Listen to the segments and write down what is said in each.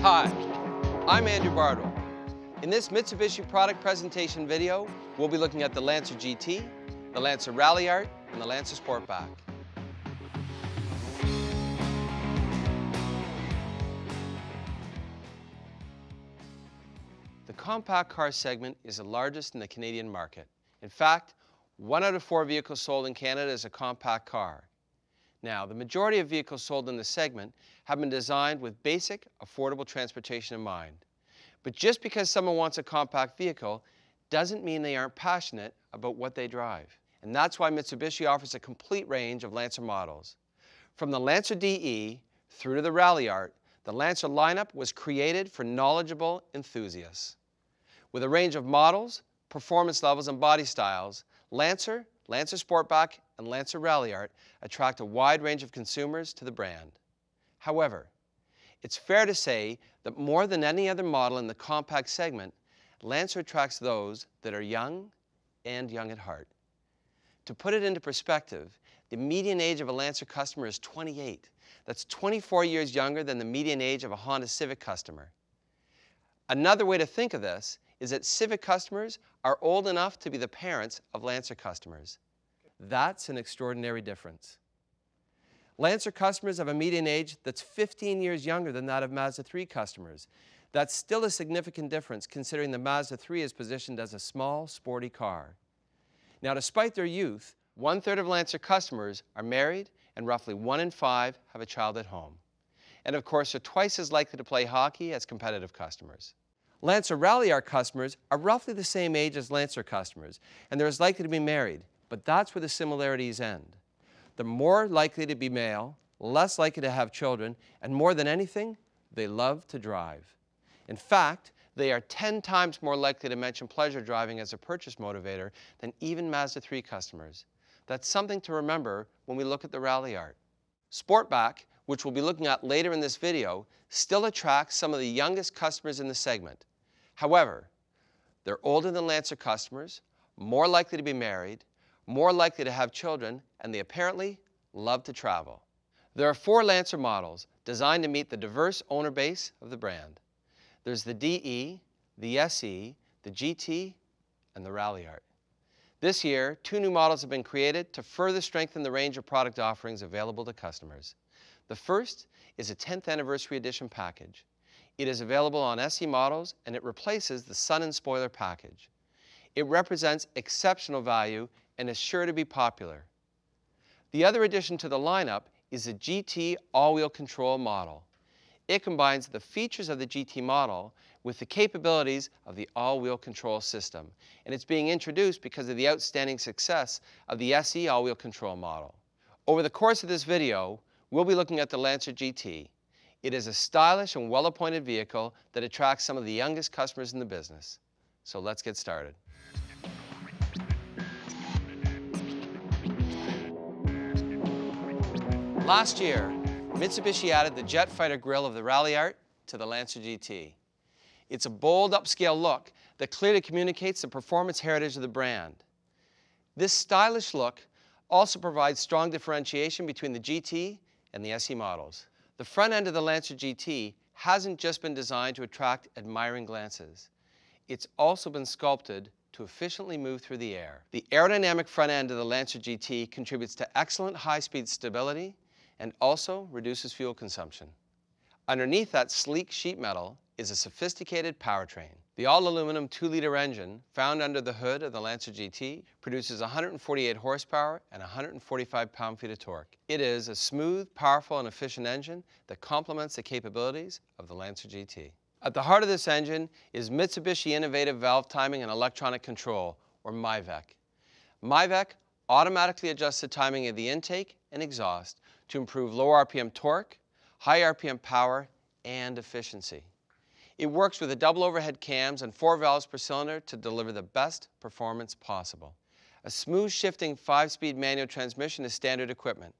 Hi, I'm Andrew Bardwell. In this Mitsubishi product presentation video, we'll be looking at the Lancer GT, the Lancer Ralliart, and the Lancer Sportback. The compact car segment is the largest in the Canadian market. In fact, 1 out of 4 vehicles sold in Canada is a compact car. Now, the majority of vehicles sold in this segment have been designed with basic, affordable transportation in mind. But just because someone wants a compact vehicle doesn't mean they aren't passionate about what they drive. And that's why Mitsubishi offers a complete range of Lancer models. From the Lancer DE through to the Ralliart, the Lancer lineup was created for knowledgeable enthusiasts. With a range of models, performance levels, and body styles, Lancer, Lancer Sportback, and Lancer Ralliart attract a wide range of consumers to the brand. However, it's fair to say that more than any other model in the compact segment, Lancer attracts those that are young and young at heart. To put it into perspective, the median age of a Lancer customer is 28. That's 24 years younger than the median age of a Honda Civic customer. Another way to think of this is that Civic customers are old enough to be the parents of Lancer customers. That's an extraordinary difference. Lancer customers have a median age that's 15 years younger than that of Mazda 3 customers. That's still a significant difference considering the Mazda 3 is positioned as a small, sporty car. Now, despite their youth, 1/3 of Lancer customers are married and roughly 1 in 5 have a child at home. And of course, are twice as likely to play hockey as competitive customers. Lancer Ralliart customers are roughly the same age as Lancer customers, and they're as likely to be married, but that's where the similarities end. They're more likely to be male, less likely to have children, and more than anything, they love to drive. In fact, they are 10 times more likely to mention pleasure driving as a purchase motivator than even Mazda 3 customers. That's something to remember when we look at the Ralliart. Sportback, which we'll be looking at later in this video, still attracts some of the youngest customers in the segment. However, they're older than Lancer customers, more likely to be married, more likely to have children, and they apparently love to travel. There are 4 Lancer models designed to meet the diverse owner base of the brand. There's the DE, the SE, the GT, and the Ralliart. This year, 2 new models have been created to further strengthen the range of product offerings available to customers. The first is a 10th Anniversary Edition package. It is available on SE models, and it replaces the sun and spoiler package. It represents exceptional value and is sure to be popular. The other addition to the lineup is the GT all-wheel control model. It combines the features of the GT model with the capabilities of the all-wheel control system, and it's being introduced because of the outstanding success of the SE all-wheel control model. Over the course of this video, we'll be looking at the Lancer GT. It is a stylish and well-appointed vehicle that attracts some of the youngest customers in the business. So let's get started. Last year, Mitsubishi added the jet fighter grille of the Ralliart to the Lancer GT. It's a bold upscale look that clearly communicates the performance heritage of the brand. This stylish look also provides strong differentiation between the GT and the SE models. The front end of the Lancer GT hasn't just been designed to attract admiring glances. It's also been sculpted to efficiently move through the air. The aerodynamic front end of the Lancer GT contributes to excellent high-speed stability and also reduces fuel consumption. Underneath that sleek sheet metal is a sophisticated powertrain. The all-aluminum 2-liter engine found under the hood of the Lancer GT produces 148 horsepower and 145 pound-feet of torque. It is a smooth, powerful, and efficient engine that complements the capabilities of the Lancer GT. At the heart of this engine is Mitsubishi Innovative Valve Timing and Electronic Control, or MIVEC. MIVEC automatically adjusts the timing of the intake and exhaust to improve low RPM torque, high RPM power, and efficiency. It works with the double overhead cams and 4 valves per cylinder to deliver the best performance possible. A smooth shifting 5-speed manual transmission is standard equipment.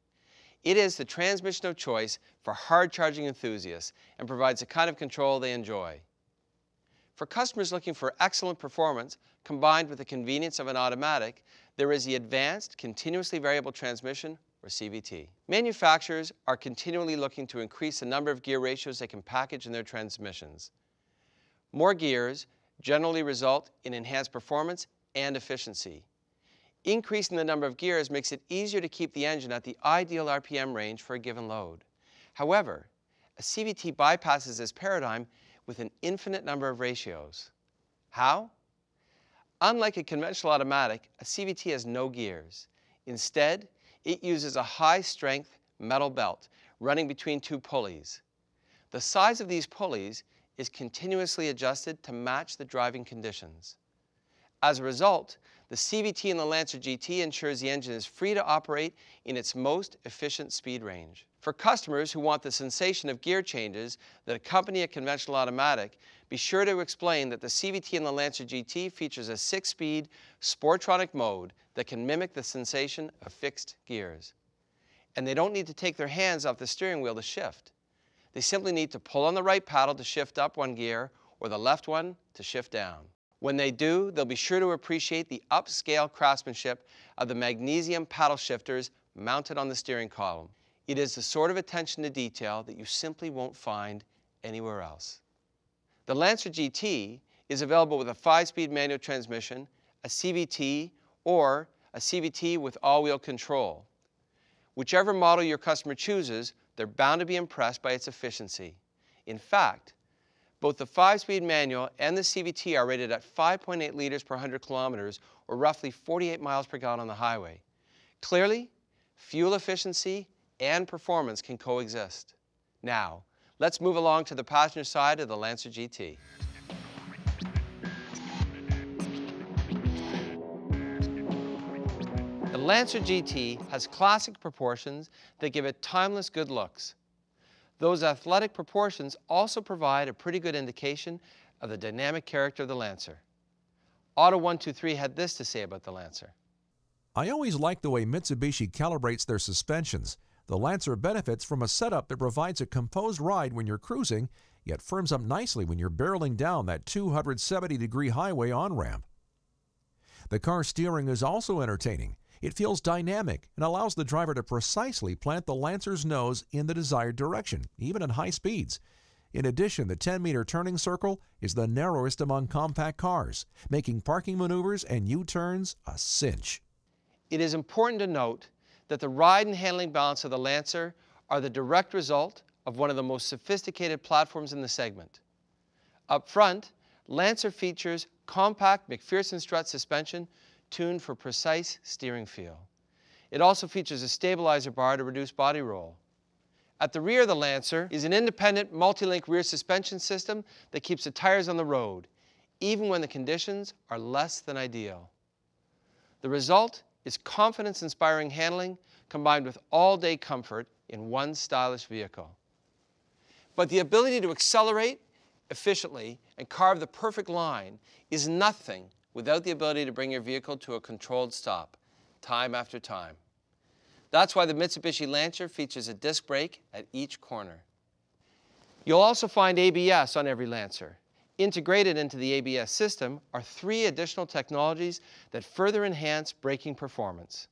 It is the transmission of choice for hard charging enthusiasts and provides the kind of control they enjoy. For customers looking for excellent performance combined with the convenience of an automatic, there is the advanced continuously variable transmission, or CVT. Manufacturers are continually looking to increase the number of gear ratios they can package in their transmissions. More gears generally result in enhanced performance and efficiency. Increasing the number of gears makes it easier to keep the engine at the ideal RPM range for a given load. However, a CVT bypasses this paradigm with an infinite number of ratios. How? Unlike a conventional automatic, a CVT has no gears. Instead, it uses a high-strength metal belt running between two pulleys. The size of these pulleys is continuously adjusted to match the driving conditions. As a result, the CVT in the Lancer GT ensures the engine is free to operate in its most efficient speed range. For customers who want the sensation of gear changes that accompany a conventional automatic, be sure to explain that the CVT in the Lancer GT features a 6-speed Sportronic mode that can mimic the sensation of fixed gears. And they don't need to take their hands off the steering wheel to shift. They simply need to pull on the right paddle to shift up one gear or the left one to shift down. When they do, they'll be sure to appreciate the upscale craftsmanship of the magnesium paddle shifters mounted on the steering column. It is the sort of attention to detail that you simply won't find anywhere else. The Lancer GT is available with a 5-speed manual transmission, a CVT, or a CVT with all-wheel control. Whichever model your customer chooses, they're bound to be impressed by its efficiency. In fact, both the 5-speed manual and the CVT are rated at 5.8 liters per 100 kilometers, or roughly 48 miles per gallon on the highway. Clearly, fuel efficiency and performance can coexist. Now, let's move along to the passenger side of the Lancer GT. The Lancer GT has classic proportions that give it timeless good looks. Those athletic proportions also provide a pretty good indication of the dynamic character of the Lancer. Auto123 had this to say about the Lancer. I always like the way Mitsubishi calibrates their suspensions. The Lancer benefits from a setup that provides a composed ride when you're cruising, yet firms up nicely when you're barreling down that 270-degree highway on-ramp. The car steering is also entertaining. It feels dynamic and allows the driver to precisely plant the Lancer's nose in the desired direction, even at high speeds. In addition, the 10-meter turning circle is the narrowest among compact cars, making parking maneuvers and U-turns a cinch. It is important to note that the ride and handling balance of the Lancer are the direct result of one of the most sophisticated platforms in the segment. Up front, Lancer features compact McPherson strut suspension tuned for precise steering feel. It also features a stabilizer bar to reduce body roll. At the rear of the Lancer is an independent multi-link rear suspension system that keeps the tires on the road, even when the conditions are less than ideal. The result is confidence-inspiring handling combined with all-day comfort in one stylish vehicle. But the ability to accelerate efficiently and carve the perfect line is nothing without the ability to bring your vehicle to a controlled stop, time after time. That's why the Mitsubishi Lancer features a disc brake at each corner. You'll also find ABS on every Lancer. Integrated into the ABS system are 3 additional technologies that further enhance braking performance: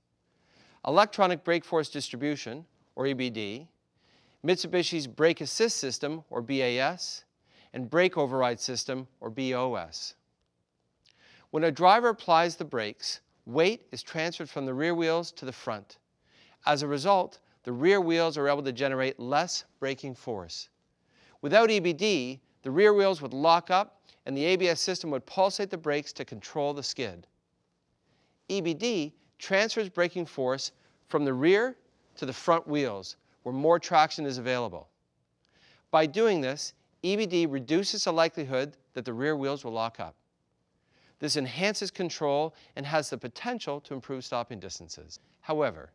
electronic brake force distribution, or EBD, Mitsubishi's brake assist system, or BAS, and brake override system, or BOS. When a driver applies the brakes, weight is transferred from the rear wheels to the front. As a result, the rear wheels are able to generate less braking force. Without EBD, the rear wheels would lock up and the ABS system would pulsate the brakes to control the skid. EBD transfers braking force from the rear to the front wheels, where more traction is available. By doing this, EBD reduces the likelihood that the rear wheels will lock up. This enhances control and has the potential to improve stopping distances. However,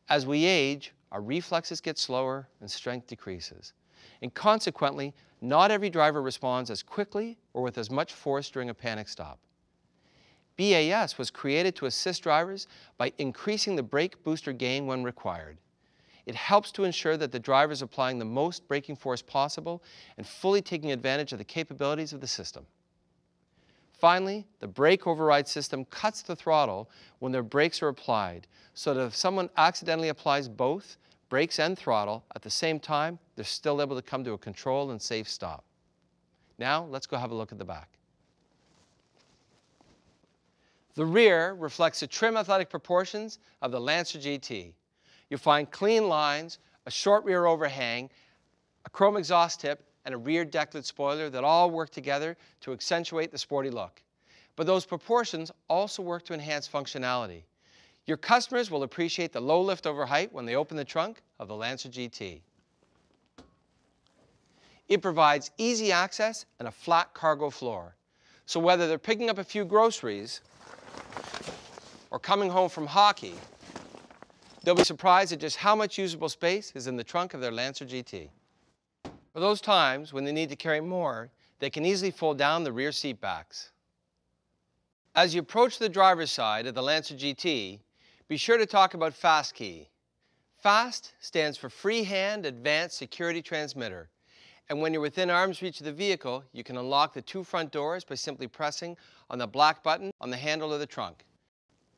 as we age, our reflexes get slower and strength decreases. And consequently, not every driver responds as quickly or with as much force during a panic stop. BAS was created to assist drivers by increasing the brake booster gain when required. It helps to ensure that the driver is applying the most braking force possible and fully taking advantage of the capabilities of the system. Finally, the brake override system cuts the throttle when their brakes are applied, so that if someone accidentally applies both brakes and throttle at the same time, they're still able to come to a controlled and safe stop. Now, let's go have a look at the back. The rear reflects the trim athletic proportions of the Lancer GT. You'll find clean lines, a short rear overhang, a chrome exhaust tip, and a rear decklet spoiler that all work together to accentuate the sporty look. But those proportions also work to enhance functionality. Your customers will appreciate the low lift-over height when they open the trunk of the Lancer GT. It provides easy access and a flat cargo floor. So whether they're picking up a few groceries or coming home from hockey, they'll be surprised at just how much usable space is in the trunk of their Lancer GT. For those times when they need to carry more, they can easily fold down the rear seat backs. As you approach the driver's side of the Lancer GT, be sure to talk about Fast Key. FAST stands for Freehand Advanced Security Transmitter. And when you're within arm's reach of the vehicle, you can unlock the two front doors by simply pressing on the black button on the handle of the trunk.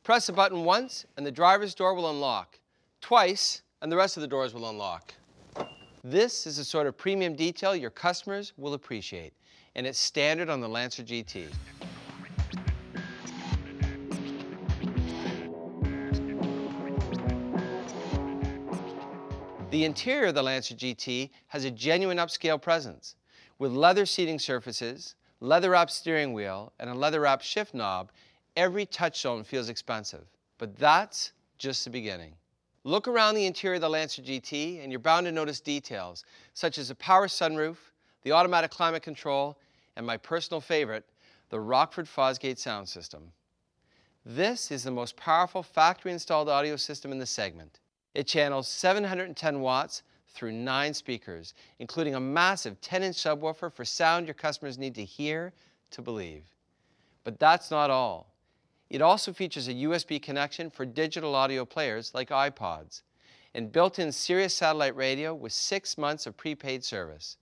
Press the button once and the driver's door will unlock. Twice and the rest of the doors will unlock. This is the sort of premium detail your customers will appreciate, and it's standard on the Lancer GT. The interior of the Lancer GT has a genuine upscale presence. With leather seating surfaces, leather-wrapped steering wheel, and a leather-wrapped shift knob, every touch zone feels expensive. But that's just the beginning. Look around the interior of the Lancer GT and you're bound to notice details such as a power sunroof, the automatic climate control, and my personal favorite, the Rockford Fosgate sound system. This is the most powerful factory-installed audio system in the segment. It channels 710 watts through 9 speakers, including a massive 10-inch subwoofer for sound your customers need to hear to believe. But that's not all. It also features a USB connection for digital audio players like iPods, and built-in Sirius satellite radio with 6 months of prepaid service.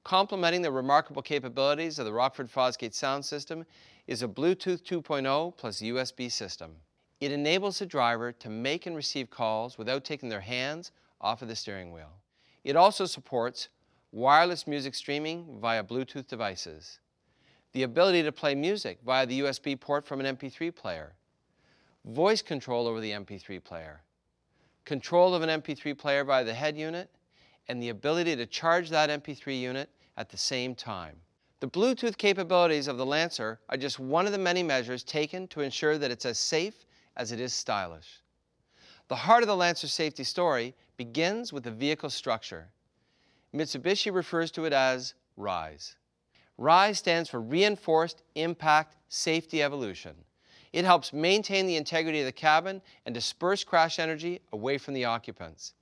Complementing the remarkable capabilities of the Rockford Fosgate sound system is a Bluetooth 2.0 plus USB system. It enables the driver to make and receive calls without taking their hands off of the steering wheel. It also supports wireless music streaming via Bluetooth devices, the ability to play music via the USB port from an MP3 player, voice control over the MP3 player, control of an MP3 player via the head unit, and the ability to charge that MP3 unit at the same time. The Bluetooth capabilities of the Lancer are just one of the many measures taken to ensure that it's as safe as it is stylish. The heart of the Lancer safety story begins with the vehicle structure. Mitsubishi refers to it as RISE. RISE stands for Reinforced Impact Safety Evolution. It helps maintain the integrity of the cabin and disperse crash energy away from the occupants.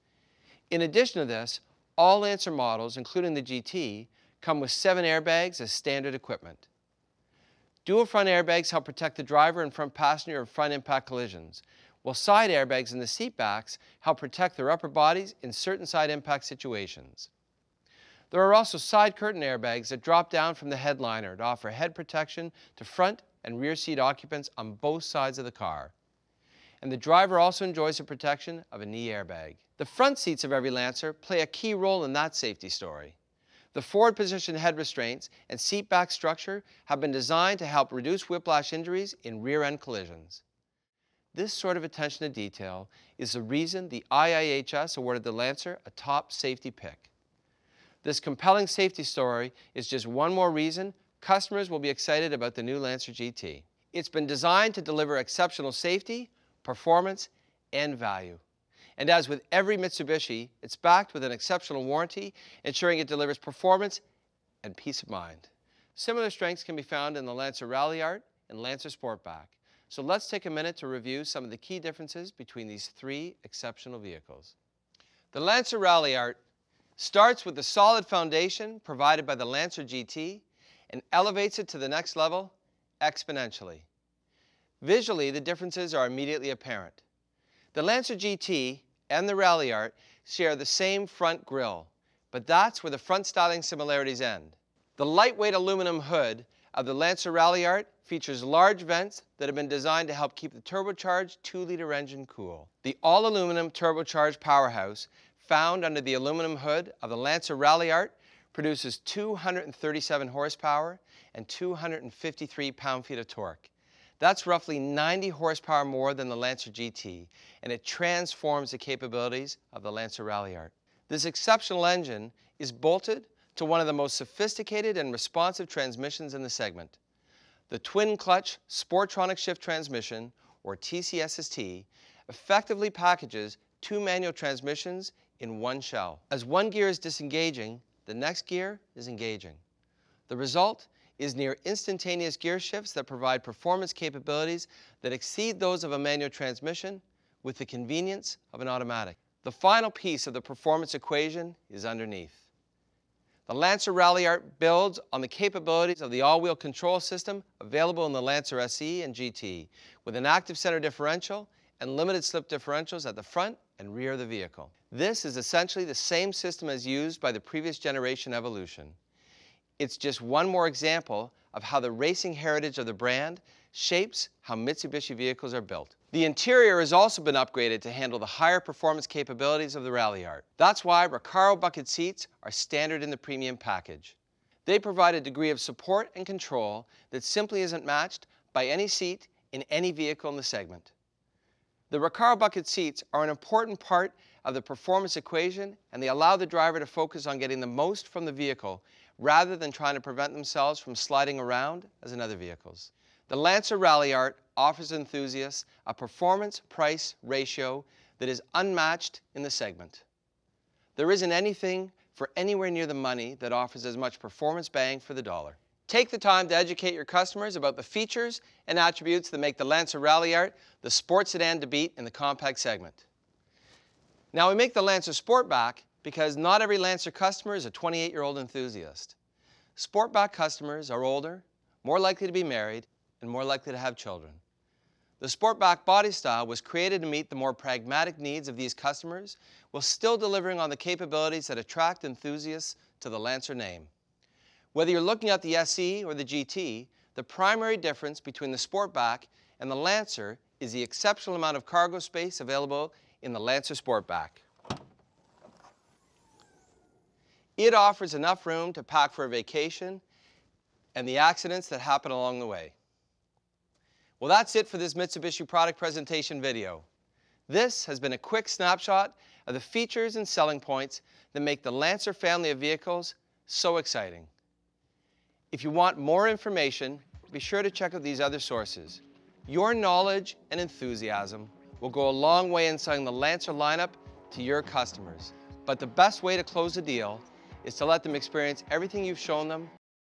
In addition to this, all Lancer models, including the GT, come with 7 airbags as standard equipment. Dual front airbags help protect the driver and front passenger in front impact collisions, while side airbags in the seat backs help protect their upper bodies in certain side impact situations. There are also side curtain airbags that drop down from the headliner to offer head protection to front and rear seat occupants on both sides of the car. And the driver also enjoys the protection of a knee airbag. The front seats of every Lancer play a key role in that safety story. The forward position head restraints and seat back structure have been designed to help reduce whiplash injuries in rear-end collisions. This sort of attention to detail is the reason the IIHS awarded the Lancer a top safety pick. This compelling safety story is just one more reason customers will be excited about the new Lancer GT. It's been designed to deliver exceptional safety, performance, and value. And as with every Mitsubishi, it's backed with an exceptional warranty, ensuring it delivers performance and peace of mind. Similar strengths can be found in the Lancer Ralliart and Lancer Sportback. So let's take a minute to review some of the key differences between these 3 exceptional vehicles. The Lancer Ralliart starts with the solid foundation provided by the Lancer GT and elevates it to the next level exponentially. Visually, the differences are immediately apparent. The Lancer GT and the Ralliart share the same front grille, but that's where the front styling similarities end. The lightweight aluminum hood of the Lancer Ralliart features large vents that have been designed to help keep the turbocharged 2-liter engine cool. The all-aluminum turbocharged powerhouse found under the aluminum hood of the Lancer Ralliart produces 237 horsepower and 253 pound-feet of torque. That's roughly 90 horsepower more than the Lancer GT, and it transforms the capabilities of the Lancer Ralliart. This exceptional engine is bolted to one of the most sophisticated and responsive transmissions in the segment. The twin-clutch Sportronic shift transmission, or TCSST, effectively packages two manual transmissions in one shell. As one gear is disengaging, the next gear is engaging. The result is near instantaneous gear shifts that provide performance capabilities that exceed those of a manual transmission with the convenience of an automatic. The final piece of the performance equation is underneath. The Lancer Ralliart builds on the capabilities of the all-wheel control system available in the Lancer SE and GT, with an active center differential and limited slip differentials at the front and rear of the vehicle. This is essentially the same system as used by the previous generation Evolution. It's just one more example of how the racing heritage of the brand shapes how Mitsubishi vehicles are built. The interior has also been upgraded to handle the higher performance capabilities of the Ralliart. That's why Recaro bucket seats are standard in the premium package. They provide a degree of support and control that simply isn't matched by any seat in any vehicle in the segment. The Recaro bucket seats are an important part of the performance equation, and they allow the driver to focus on getting the most from the vehicle rather than trying to prevent themselves from sliding around as in other vehicles. The Lancer Ralliart offers enthusiasts a performance-price ratio that is unmatched in the segment. There isn't anything for anywhere near the money that offers as much performance bang for the dollar. Take the time to educate your customers about the features and attributes that make the Lancer Ralliart the sports sedan to beat in the compact segment. Now, we make the Lancer Sportback because not every Lancer customer is a 28-year-old enthusiast. Sportback customers are older, more likely to be married, and more likely to have children. The Sportback body style was created to meet the more pragmatic needs of these customers, while still delivering on the capabilities that attract enthusiasts to the Lancer name. Whether you're looking at the SE or the GT, the primary difference between the Sportback and the Lancer is the exceptional amount of cargo space available in the Lancer Sportback. It offers enough room to pack for a vacation and the accidents that happen along the way. Well, that's it for this Mitsubishi product presentation video. This has been a quick snapshot of the features and selling points that make the Lancer family of vehicles so exciting. If you want more information, be sure to check out these other sources. Your knowledge and enthusiasm will go a long way in selling the Lancer lineup to your customers. But the best way to close the deal is to let them experience everything you've shown them